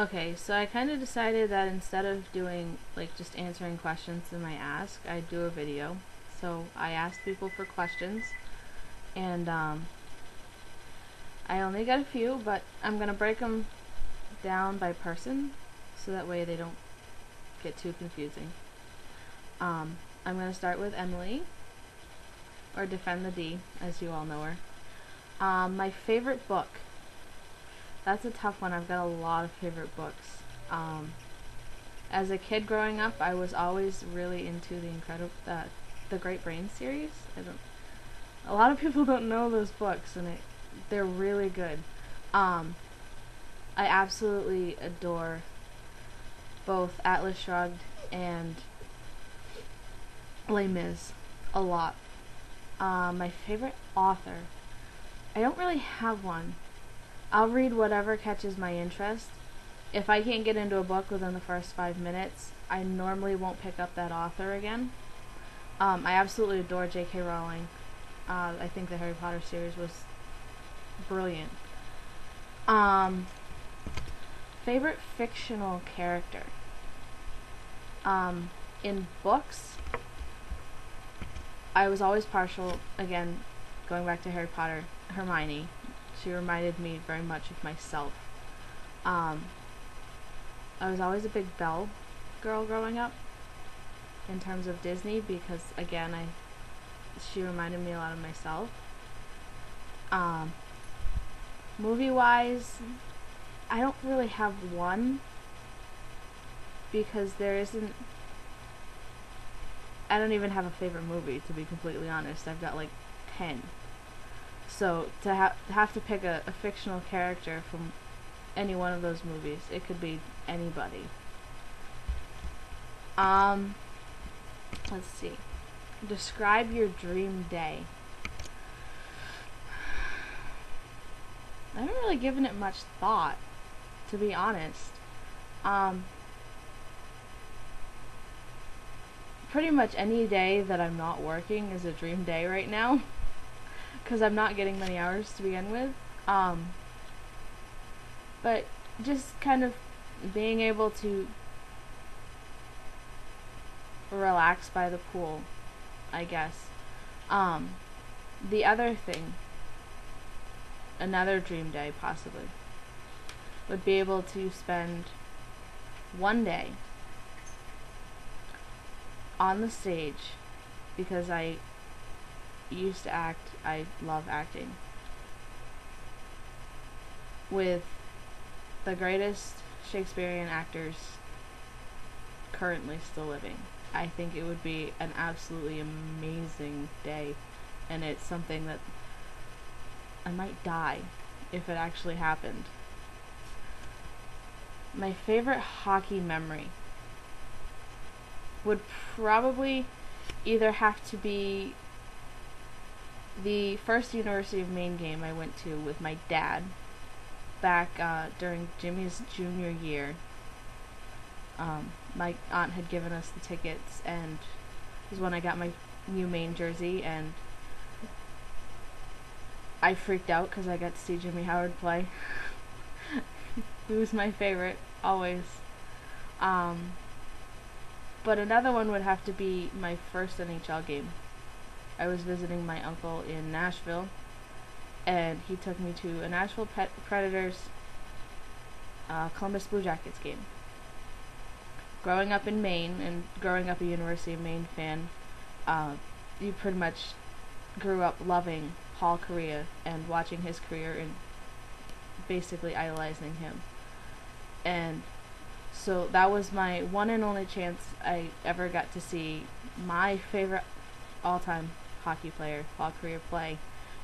Okay, so I kind of decided that instead of doing, like, just answering questions in my Ask, I'd do a video. So I asked people for questions, and I only got a few, but I'm going to break them down by person, so that way they don't get too confusing. I'm going to start with Emily, or Defend the D, as you all know her. My favorite book. That's a tough one. I've got a lot of favorite books. As a kid growing up, I was always really into the Great Brain series. A lot of people don't know those books, and they're really good. I absolutely adore both Atlas Shrugged and Les Mis a lot. My favorite author. I don't really have one. I'll read whatever catches my interest. If I can't get into a book within the first 5 minutes, I normally won't pick up that author again. I absolutely adore J.K. Rowling. I think the Harry Potter series was brilliant. Favorite fictional character. In books, I was always partial, again, going back to Harry Potter, Hermione. She reminded me very much of myself. I was always a big Belle girl growing up in terms of Disney because, again, she reminded me a lot of myself. Movie-wise, I don't really have one because I don't even have a favorite movie, to be completely honest. I've got like 10. So to have to pick a fictional character from any one of those movies, it could be anybody. Let's see. Describe your dream day. I haven't really given it much thought, to be honest. Pretty much any day that I'm not working is a dream day right now. Because I'm not getting many hours to begin with. But just kind of being able to relax by the pool, I guess. The other thing, another dream day possibly, would be able to spend one day on the stage, because I used to act. I love acting, with the greatest Shakespearean actors currently still living. I think it would be an absolutely amazing day, and it's something that I might die if it actually happened. My favorite hockey memory would probably either have to be the first University of Maine game I went to with my dad back during Jimmy's junior year. My aunt had given us the tickets, and it was when I got my new Maine jersey, and I freaked out because I got to see Jimmy Howard play. He was my favorite, always. But another one would have to be my first NHL game. I was visiting my uncle in Nashville, and he took me to a Nashville Predators Columbus Blue Jackets game. Growing up in Maine, and growing up a University of Maine fan, you pretty much grew up loving Paul Kariya and watching his career and basically idolizing him. And so that was my one and only chance I ever got to see my favorite all-time hockey player, Paul Kariya, play.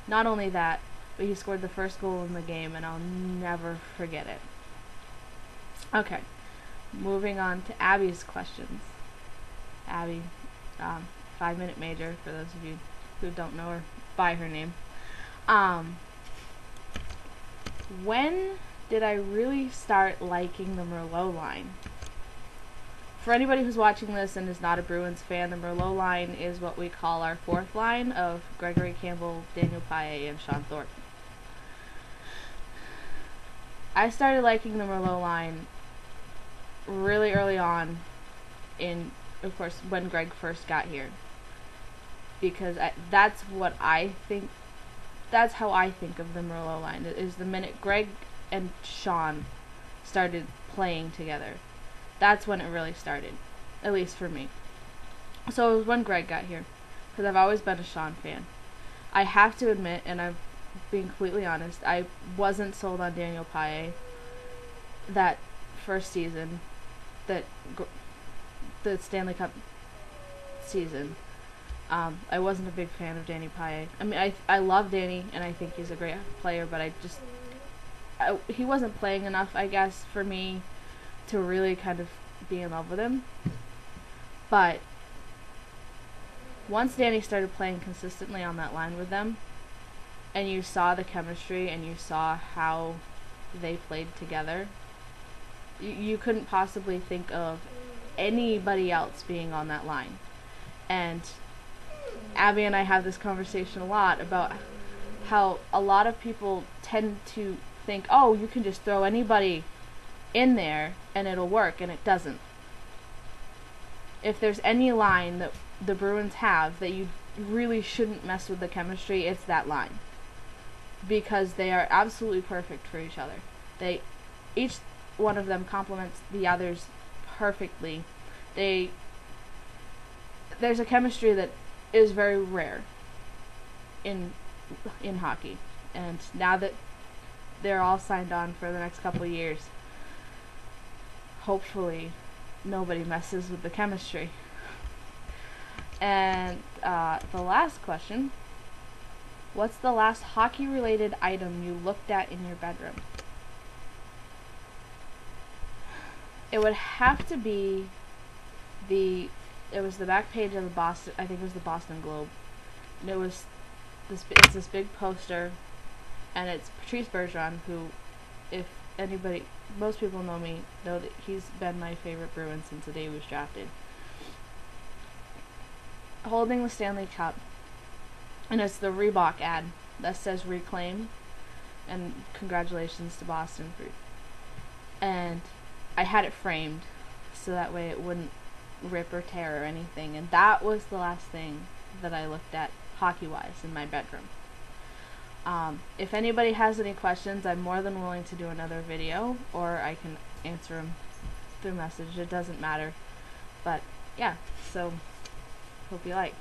Not only that, but he scored the first goal in the game, and I'll never forget it. Okay, moving on to Abby's questions. Abby, 5-minute major, for those of you who don't know her by her name. When did I really start liking the Merlot line? For anybody who's watching this and is not a Bruins fan, the Merlot line is what we call our fourth line of Gregory Campbell, Daniel Paille, and Sean Thornton. I started liking the Merlot line really early on in, of course, when Greg first got here. Because that's what I think, that's how I think of the Merlot line, is the minute Greg and Sean started playing together. That's when it really started, at least for me. So it was when Greg got here, because I've always been a Sean fan. I have to admit, and I'm being completely honest, I wasn't sold on Daniel Paille that first season, that the Stanley Cup season. I wasn't a big fan of Danny Paille. I mean, I love Danny, and I think he's a great player, but he wasn't playing enough, I guess, for me to really kind of be in love with him. But once Danny started playing consistently on that line with them, and you saw the chemistry and you saw how they played together, you couldn't possibly think of anybody else being on that line. And Abby and I have this conversation a lot about how a lot of people tend to think, oh, you can just throw anybody in there and it'll work, and it doesn't. If there's any line that the Bruins have that you really shouldn't mess with the chemistry, it's that line. Because they are absolutely perfect for each other. Each one of them complements the others perfectly. There's a chemistry that is very rare in hockey. And now that they're all signed on for the next couple of years, hopefully nobody messes with the chemistry. And the last question: what's the last hockey-related item you looked at in your bedroom? It would have to be it was the back page of the Boston, I think it was the Boston Globe. And it's this big poster, and it's Patrice Bergeron, who, if anybody, most people know that he's been my favorite Bruin since the day he was drafted. Holding the Stanley Cup, and it's the Reebok ad that says "Reclaim," and congratulations to Boston for. And I had it framed so that way it wouldn't rip or tear or anything, and that was the last thing that I looked at hockey-wise in my bedroom. If anybody has any questions, I'm more than willing to do another video, or I can answer them through message. It doesn't matter. But yeah, so hope you like.